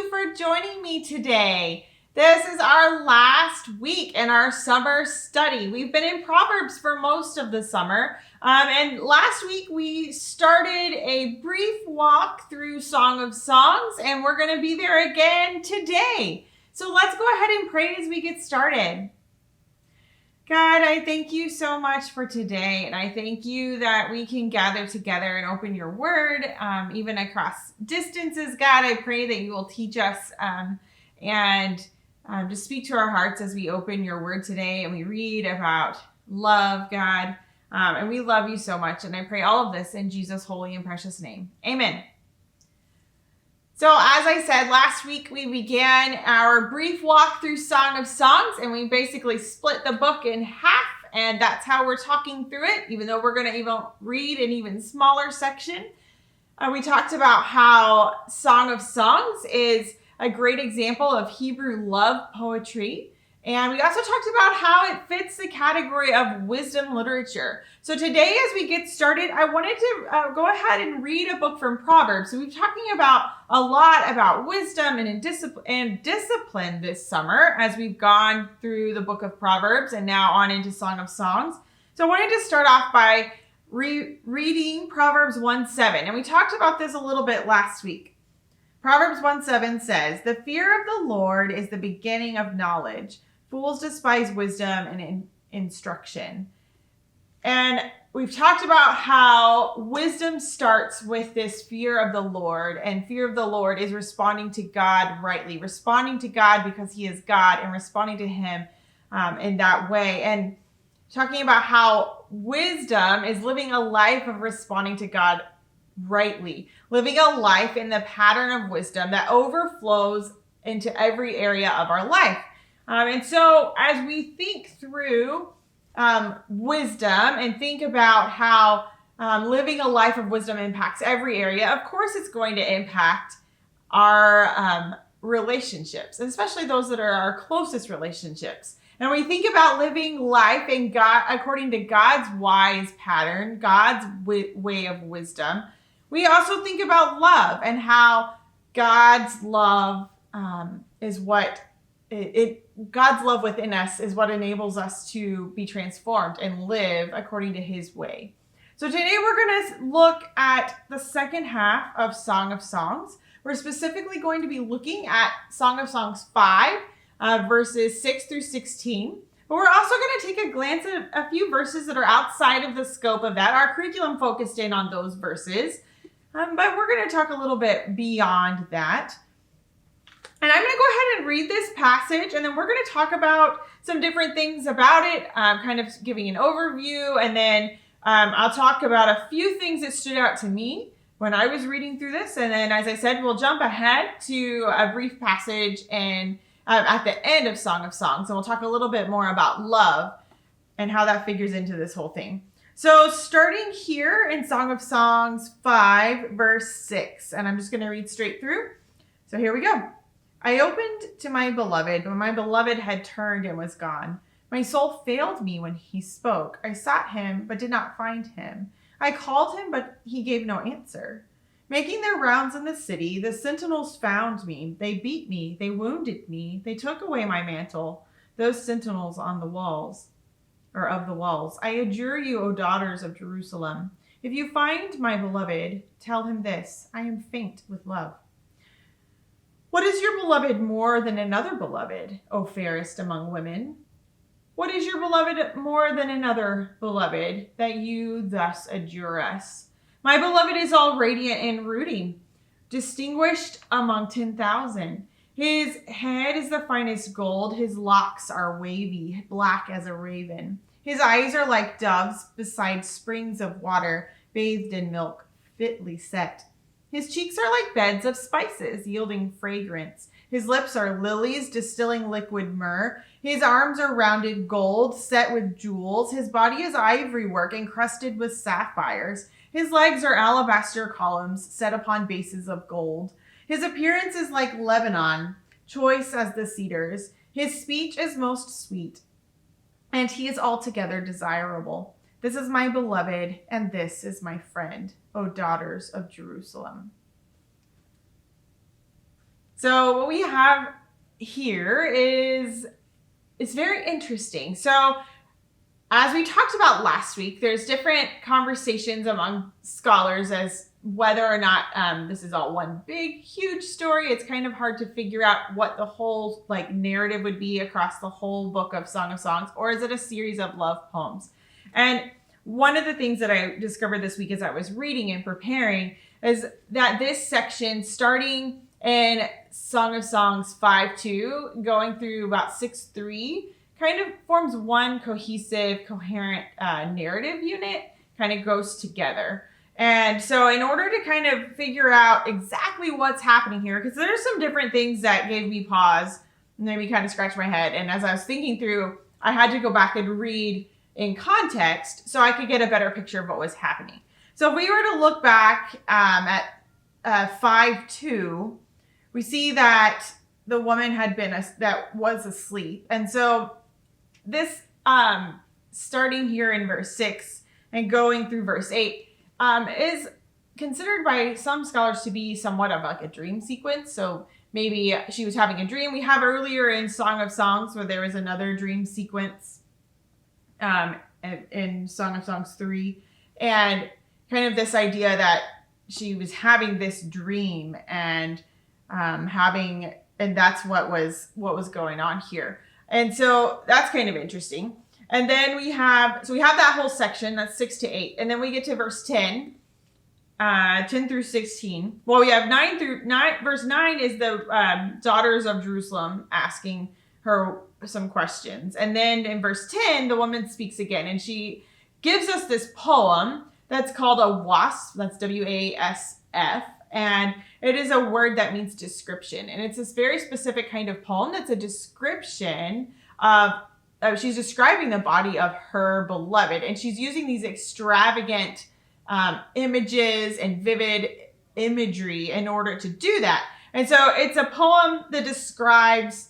you for joining me today. This is our last week in our summer study. We've been in Proverbs for most of the summer. And last week we started a brief walk through Song of Songs, and we're going to be there again today. So let's go ahead and pray as we get started. God, I thank you so much for today, and I thank you that we can gather together and open your word, even across distances. God, I pray that you will teach us and just speak to our hearts as we open your word today and we read about love, God, and we love you so much, and I pray all of this in Jesus' holy and precious name. Amen. So as I said, last week we began our brief walk through Song of Songs, and we basically split the book in half, and that's how we're talking through it, even though we're going to even read an even smaller section. We talked about how Song of Songs is a great example of Hebrew love poetry. And we also talked about how it fits the category of wisdom literature. So today, as we get started, I wanted to go ahead and read a book from Proverbs. So we've been talking about a lot about wisdom and discipline this summer as we've gone through the book of Proverbs and now on into Song of Songs. So I wanted to start off by reading Proverbs 1:7. And we talked about this a little bit last week. Proverbs 1:7 says, "The fear of the Lord is the beginning of knowledge. Fools despise wisdom and instruction." And we've talked about how wisdom starts with this fear of the Lord, and fear of the Lord is responding to God rightly, responding to God because he is God, and responding to him in that way. And talking about how wisdom is living a life of responding to God rightly, living a life in the pattern of wisdom that overflows into every area of our life. And so as we think through wisdom and think about how living a life of wisdom impacts every area, of course it's going to impact our relationships, especially those that are our closest relationships. And we think about living life in God according to God's wise pattern, God's way of wisdom. We also think about love and how God's love is what God's love within us is what enables us to be transformed and live according to his way. So today we're going to look at the second half of Song of Songs. We're specifically going to be looking at Song of Songs 5, verses 6 through 16. But we're also going to take a glance at a few verses that are outside of the scope of that. Our curriculum focused in on those verses, but we're going to talk a little bit beyond that. And I'm going to go ahead and read this passage, and then we're going to talk about some different things about it, kind of giving an overview, and then I'll talk about a few things that stood out to me when I was reading through this. And then, as I said, we'll jump ahead to a brief passage and at the end of Song of Songs, and we'll talk a little bit more about love and how that figures into this whole thing. So starting here in Song of Songs 5, verse 6, and I'm just going to read straight through. So here we go. "I opened to my beloved when my beloved had turned and was gone. My soul failed me when he spoke. I sought him, but did not find him. I called him, but he gave no answer. Making their rounds in the city, the sentinels found me. They beat me. They wounded me. They took away my mantle. Those sentinels on the walls, or of the walls. I adjure you, O daughters of Jerusalem, if you find my beloved, tell him this: I am faint with love. What is your beloved more than another beloved, O fairest among women? What is your beloved more than another beloved, that you thus adjure us? My beloved is all radiant and ruddy, distinguished among 10,000. His head is the finest gold. His locks are wavy, black as a raven. His eyes are like doves beside springs of water, bathed in milk, fitly set. His cheeks are like beds of spices, yielding fragrance. His lips are lilies, distilling liquid myrrh. His arms are rounded gold, set with jewels. His body is ivory work, encrusted with sapphires. His legs are alabaster columns, set upon bases of gold. His appearance is like Lebanon, choice as the cedars. His speech is most sweet, and he is altogether desirable. This is my beloved, and this is my friend, O daughters of Jerusalem. So what we have here is very interesting. So as we talked about last week, there's different conversations among scholars as whether or not this is all one big, huge story. It's kind of hard to figure out what the whole narrative would be across the whole book of Song of Songs, or is it a series of love poems? And one of the things that I discovered this week as I was reading and preparing is that this section, starting in Song of Songs 5:2, going through about 6:3, kind of forms one cohesive, coherent narrative unit, kind of goes together. And so in order to kind of figure out exactly what's happening here, because there's some different things that gave me pause, made me kind of scratch my head. And as I was thinking through, I had to go back and read in context so I could get a better picture of what was happening. So if we were to look back at 5:2, we see that the woman that was asleep. And so this, starting here in verse 6 and going through verse 8, is considered by some scholars to be somewhat of a dream sequence. So maybe she was having a dream. We have earlier in Song of Songs where there was another dream sequence in Song of Songs 3. And kind of this idea that she was having this dream and that's what was going on here. And so that's kind of interesting. And then we have that whole section, that's 6-8. And then we get to verse 10 through 16. Well, we have verse 9 is the daughters of Jerusalem asking her some questions. And then in verse 10, the woman speaks again, and she gives us this poem that's called a wasf. That's WASF. And it is a word that means description. And it's this very specific kind of poem that's a description of she's describing the body of her beloved. And she's using these extravagant images and vivid imagery in order to do that. And so it's a poem that describes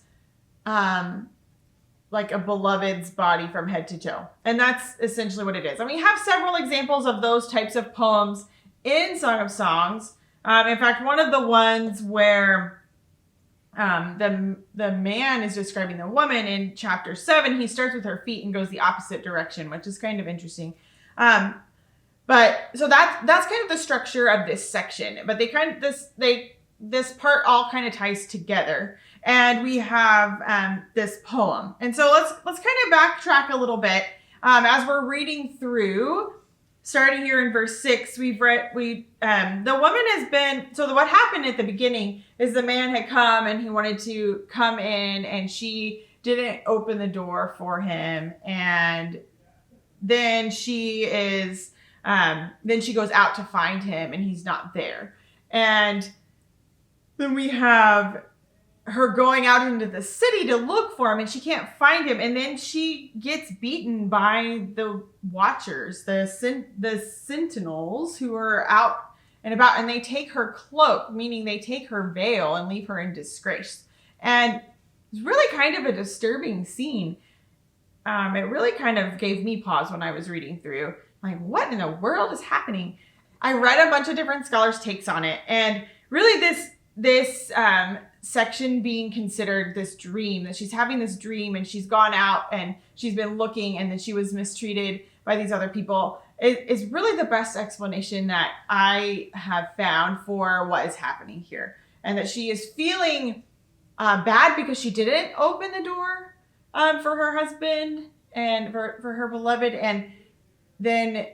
like a beloved's body from head to toe. And that's essentially what it is. And we have several examples of those types of poems in Song of Songs. In fact, one of the ones where the man is describing the woman in chapter 7, he starts with her feet and goes the opposite direction, which is kind of interesting. But so that's kind of the structure of this section. But this part all kind of ties together, and we have this poem. And so let's kind of backtrack a little bit as we're reading through. Starting here in verse 6, the woman has been, so what happened at the beginning is the man had come and he wanted to come in, and she didn't open the door for him. And then she goes out to find him, and he's not there. And then we have her going out into the city to look for him, and she can't find him. And then she gets beaten by the watchers, the sentinels who are out and about, and they take her cloak, meaning they take her veil and leave her in disgrace. And it's really kind of a disturbing scene. It really kind of gave me pause when I was reading through. Like, what in the world is happening? I read a bunch of different scholars' takes on it, and really this section being considered this dream, that she's having this dream and she's gone out and she's been looking and that she was mistreated by these other people, is really the best explanation that I have found for what is happening here. And that she is feeling bad because she didn't open the door for her husband and for her beloved. And then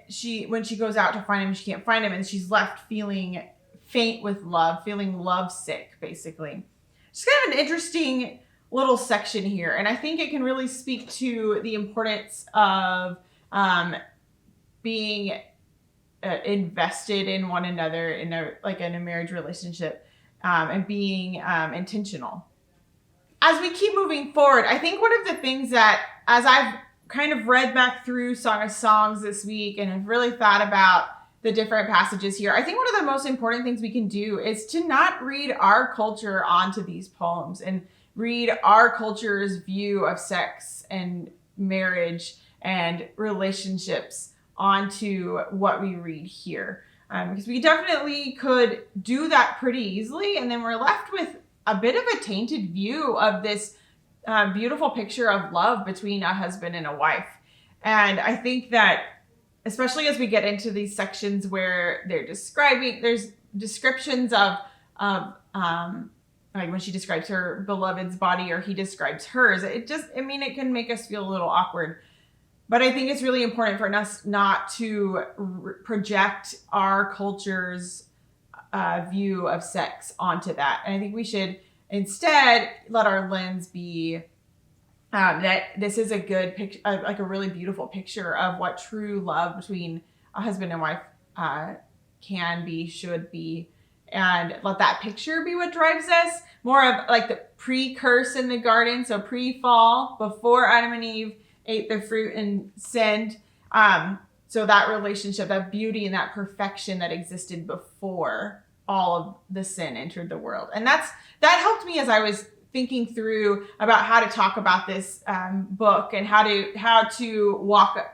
when she goes out to find him, she can't find him, and she's left feeling faint with love, feeling lovesick, basically. It's kind of an interesting little section here, and I think it can really speak to the importance of being invested in one another in a marriage relationship, and being intentional. As we keep moving forward, I think one of the things that, as I've kind of read back through Song of Songs this week and have really thought about the different passages here, I think one of the most important things we can do is to not read our culture onto these poems and read our culture's view of sex and marriage and relationships onto what we read here. Because we definitely could do that pretty easily, and then we're left with a bit of a tainted view of this beautiful picture of love between a husband and a wife. And I think that, especially as we get into these sections where there's descriptions of like when she describes her beloved's body or he describes hers, it can make us feel a little awkward. But I think it's really important for us not to project our culture's view of sex onto that. And I think we should instead let our lens be that this is a good picture, like a really beautiful picture of what true love between a husband and wife can be, should be, and let that picture be what drives us. More of like the pre-curse in the garden, so pre-fall, before Adam and Eve ate the fruit and sinned. So that relationship, that beauty and that perfection that existed before all of the sin entered the world. And that helped me as I was thinking through about how to talk about this book and how to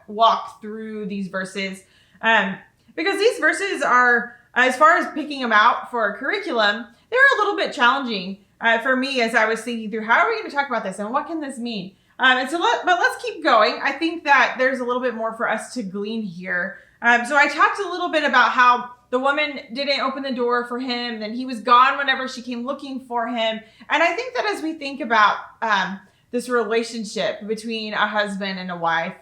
walk through these verses. Because these verses are, as far as picking them out for a curriculum, they're a little bit challenging for me as I was thinking through how are we going to talk about this and what can this mean? But let's keep going. I think that there's a little bit more for us to glean here. So I talked a little bit about how the woman didn't open the door for him, and he was gone whenever she came looking for him. And I think that as we think about this relationship between a husband and a wife,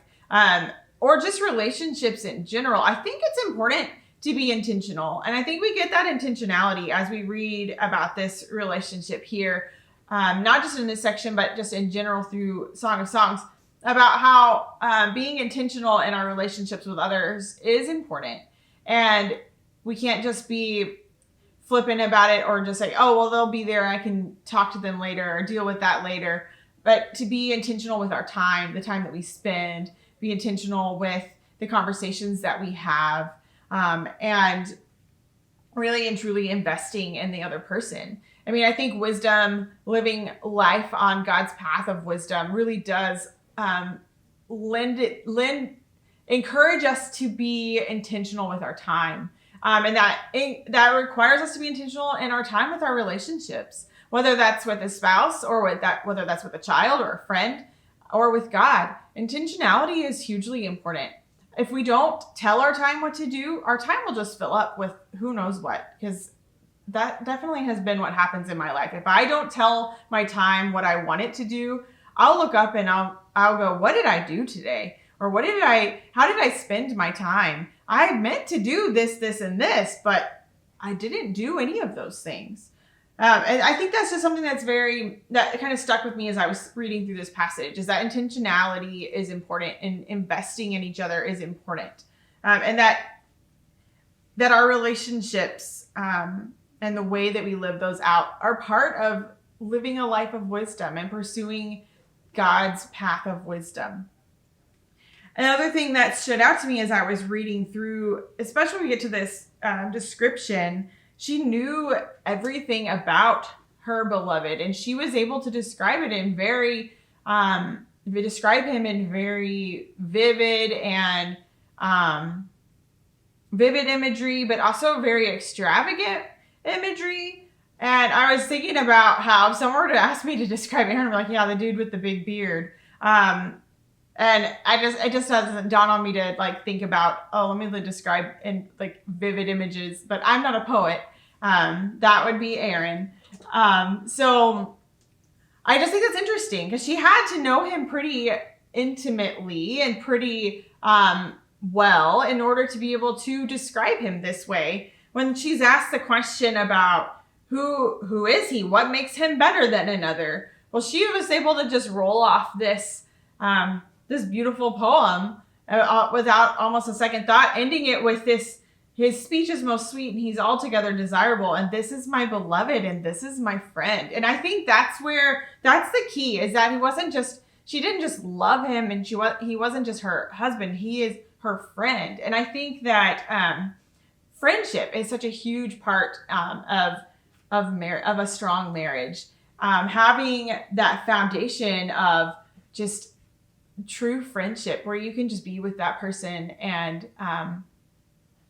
or just relationships in general, I think it's important to be intentional. And I think we get that intentionality as we read about this relationship here, not just in this section, but just in general through Song of Songs, about how being intentional in our relationships with others is important. And we can't just be flippant about it or just say, oh, well, they'll be there. I can talk to them later or deal with that later. But to be intentional with our time, the time that we spend, be intentional with the conversations that we have, and really and truly investing in the other person. I mean, I think wisdom, living life on God's path of wisdom really does encourage us to be intentional with our time. And that requires us to be intentional in our time with our relationships, whether that's with a spouse or whether that's with a child or a friend or with God. Intentionality is hugely important. If we don't tell our time what to do, our time will just fill up with who knows what, because that definitely has been what happens in my life. If I don't tell my time what I want it to do, I'll look up and I'll go, what did I do today? Or how did I spend my time? I meant to do this, and this, but I didn't do any of those things. And I think that's just something that kind of stuck with me as I was reading through this passage, is that intentionality is important and investing in each other is important. And that our relationships and the way that we live those out are part of living a life of wisdom and pursuing God's path of wisdom. Another thing that stood out to me as I was reading through, especially when we get to this description, she knew everything about her beloved, and she was able to describe him in very vivid and vivid imagery, but also very extravagant imagery. And I was thinking about how if someone were to ask me to describe Aaron, I'm like, yeah, the dude with the big beard. And it just doesn't dawn on me to like think about, let me describe in like vivid images, but I'm not a poet. That would be Aaron. So I just think that's interesting because she had to know him pretty intimately and pretty well in order to be able to describe him this way. When she's asked the question about who is he? What makes him better than another? Well, she was able to just roll off this beautiful poem without almost a second thought, ending it with this: his speech is most sweet and he's altogether desirable, and this is my beloved and this is my friend. And I think that's the key, is that she didn't just love him and he wasn't just her husband, he is her friend. And I think that friendship is such a huge part of a strong marriage. Having that foundation of just true friendship where you can just be with that person and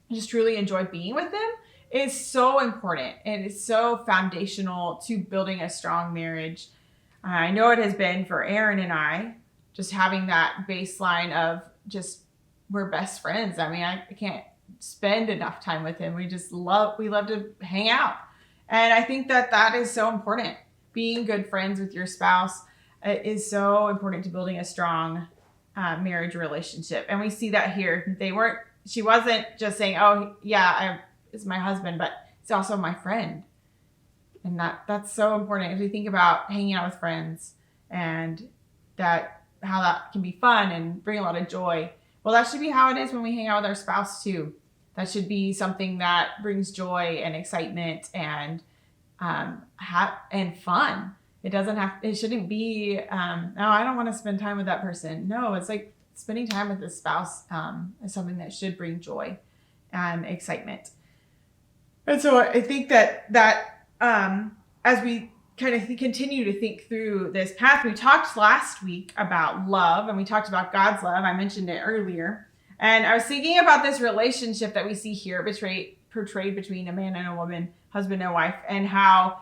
just truly enjoy being with them is so important and it's so foundational to building a strong marriage. I know it has been for Aaron and I, just having that baseline of just we're best friends. I mean, I can't spend enough time with him. We love to hang out. And I think that is so important. Being good friends with your spouse is so important to building a strong marriage relationship. And we see that here. She wasn't just saying, oh yeah, it's my husband, but it's also my friend. And that's so important as we think about hanging out with friends and how that can be fun and bring a lot of joy. Well, that should be how it is when we hang out with our spouse too. That should be something that brings joy and excitement and fun. It shouldn't be, I don't want to spend time with that person. No, it's like spending time with the spouse is something that should bring joy and excitement. And so I think that as we kind of continue to think through this path, we talked last week about love and we talked about God's love. I mentioned it earlier. And I was thinking about this relationship that we see here portrayed between a man and a woman, husband and wife, and how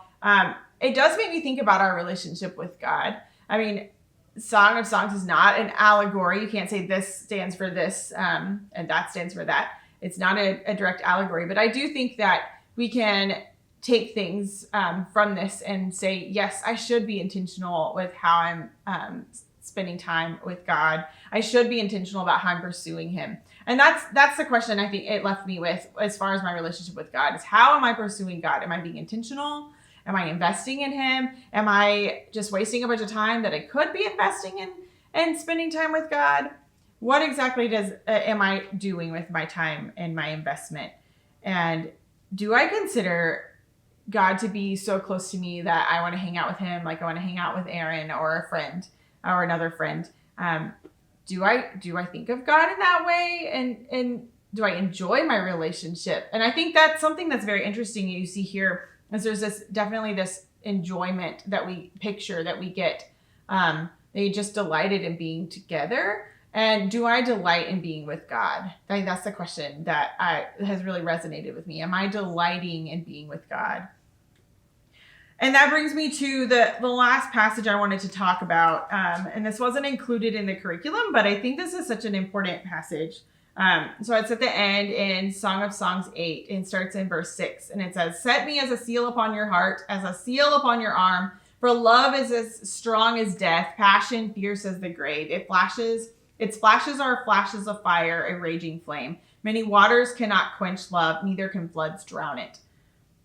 it does make me think about our relationship with God. I mean, Song of Songs is not an allegory. You can't say this stands for this and that stands for that. It's not a direct allegory, but I do think that we can take things from this and say, yes, I should be intentional with how I'm spending time with God. I should be intentional about how I'm pursuing him. And that's the question I think it left me with as far as my relationship with God is how am I pursuing God? Am I being intentional? Am I investing in him? Am I just wasting a bunch of time that I could be investing in and spending time with God? What exactly am I doing with my time and my investment? And do I consider God to be so close to me that I want to hang out with him like I want to hang out with Aaron or a friend or another friend? Do I think of God in that way? And do I enjoy my relationship? And I think that's something that's very interesting you see here is there's definitely this enjoyment that we picture that we get. They just delighted in being together. And do I delight in being with God? I think that's the question that has really resonated with me. Am I delighting in being with God? And that brings me to the last passage I wanted to talk about. And this wasn't included in the curriculum, but I think this is such an important passage. So it's at the end in Song of Songs 8 and starts in verse 6. And it says, "Set me as a seal upon your heart, as a seal upon your arm. For love is as strong as death, passion fierce as the grave. Its flashes are flashes of fire, a raging flame. Many waters cannot quench love, neither can floods drown it.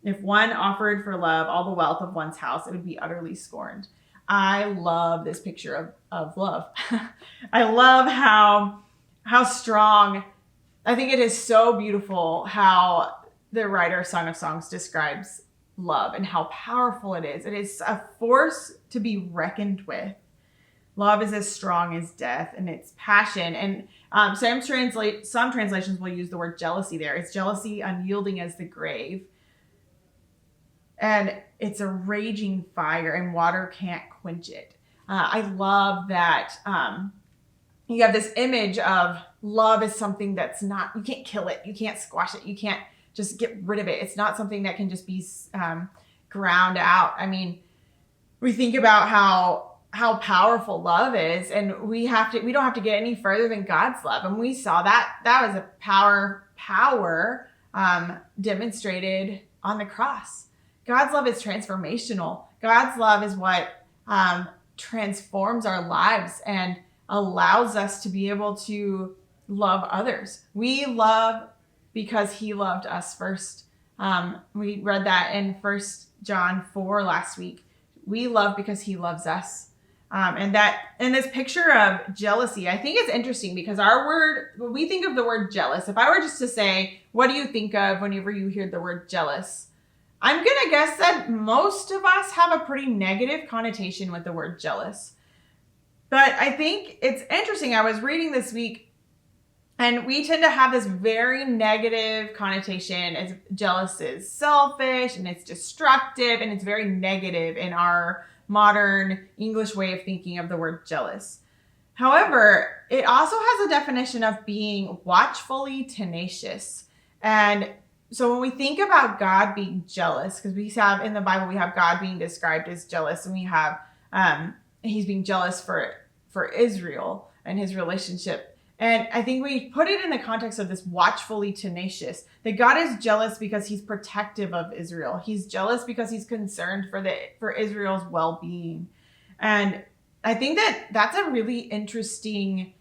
If one offered for love all the wealth of one's house, it would be utterly scorned." I love this picture of love. I love how strong, I think it is so beautiful how the writer of Song of Songs describes love and how powerful it is. It is a force to be reckoned with. Love is as strong as death and its passion. And some translations will use the word jealousy there. It's jealousy unyielding as the grave. And it's a raging fire and water can't quench it. I love that you have this image of love is something that's not, you can't kill it. You can't squash it. You can't just get rid of it. It's not something that can just be ground out. I mean, we think about how powerful love is, and we don't have to get any further than God's love. And we saw that was a power demonstrated on the cross. God's love is transformational. God's love is what transforms our lives and allows us to be able to love others. We love because he loved us first. We read that in 1 John 4 last week. We love because he loves us. And this picture of jealousy, I think it's interesting because when we think of the word jealous, if I were just to say, what do you think of whenever you hear the word jealous? I'm going to guess that most of us have a pretty negative connotation with the word jealous. But I think it's interesting. I was reading this week, and we tend to have this very negative connotation as jealous is selfish and it's destructive and it's very negative in our modern English way of thinking of the word jealous. However, it also has a definition of being watchfully tenacious. And So when we think about God being jealous, because we have in the Bible, we have God being described as jealous, and we have he's being jealous for Israel and his relationship. And I think we put it in the context of this watchfully tenacious, that God is jealous because he's protective of Israel. He's jealous because he's concerned for Israel's well-being. And I think that that's a really interesting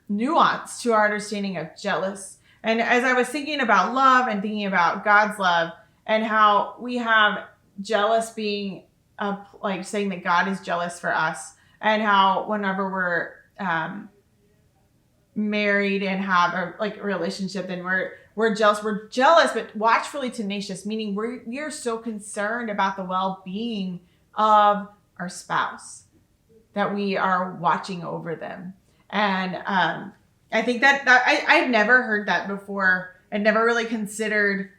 nuance to our understanding of jealous. And as I was thinking about love and thinking about God's love and how we have jealous being like saying that God is jealous for us, and how whenever we're married and have a relationship, then we're jealous. We're jealous, but watchfully tenacious, meaning we're so concerned about the well-being of our spouse that we are watching over them. And I think that I'd never heard that before. I'd never really considered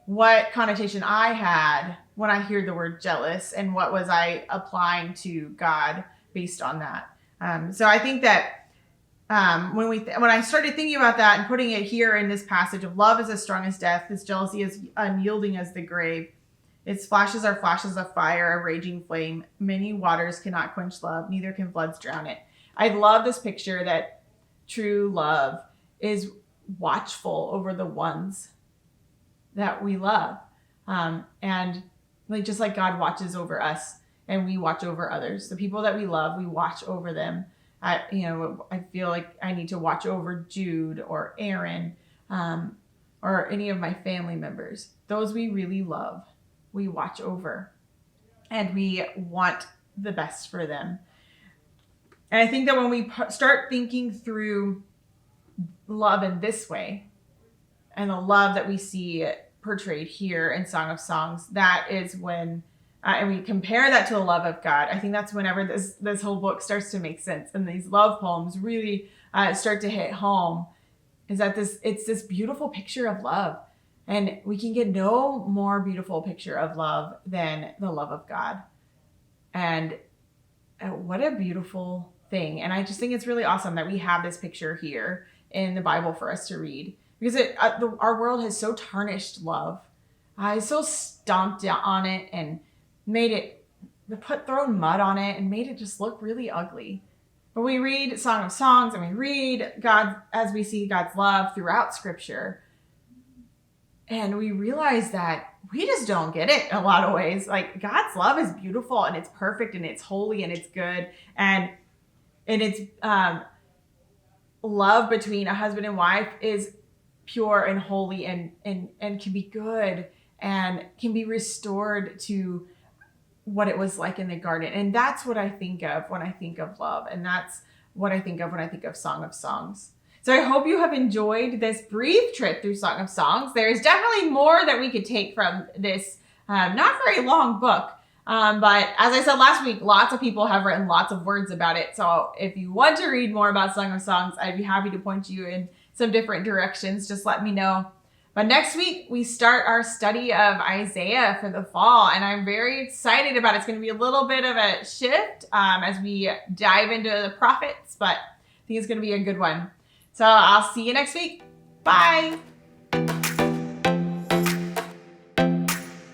what connotation I had when I hear the word jealous, and what was I applying to God based on that. So I think that when I started thinking about that and putting it here in this passage of love is as strong as death, its jealousy is unyielding as the grave, its flashes are flashes of fire, a raging flame. Many waters cannot quench love, neither can floods drown it. I love this picture that true love is watchful over the ones that we love. And just like God watches over us and we watch over others, the people that we love, we watch over them. I feel like I need to watch over Jude or Aaron or any of my family members. Those we really love, we watch over, and we want the best for them. And I think that when we start thinking through love in this way, and the love that we see portrayed here in Song of Songs, that is when, and we compare that to the love of God, I think that's whenever this whole book starts to make sense, and these love poems really start to hit home, is that it's this beautiful picture of love. And we can get no more beautiful picture of love than the love of God. And what a beautiful thing. And I just think it's really awesome that we have this picture here in the Bible for us to read, because our world has so tarnished love. It's so stomped on it and thrown mud on it and made it just look really ugly. But we read Song of Songs and we read God as we see God's love throughout Scripture. And we realize that we just don't get it in a lot of ways. Like, God's love is beautiful and it's perfect and it's holy and it's good. And it's love between a husband and wife is pure and holy and can be good and can be restored to what it was like in the garden. And that's what I think of when I think of love. And that's what I think of when I think of Song of Songs. So I hope you have enjoyed this brief trip through Song of Songs. There's definitely more that we could take from this not very long book. But as I said last week, lots of people have written lots of words about it. So if you want to read more about Song of Songs, I'd be happy to point you in some different directions. Just let me know. But next week, we start our study of Isaiah for the fall. And I'm very excited about it. It's going to be a little bit of a shift as we dive into the prophets. But I think it's going to be a good one. So I'll see you next week. Bye.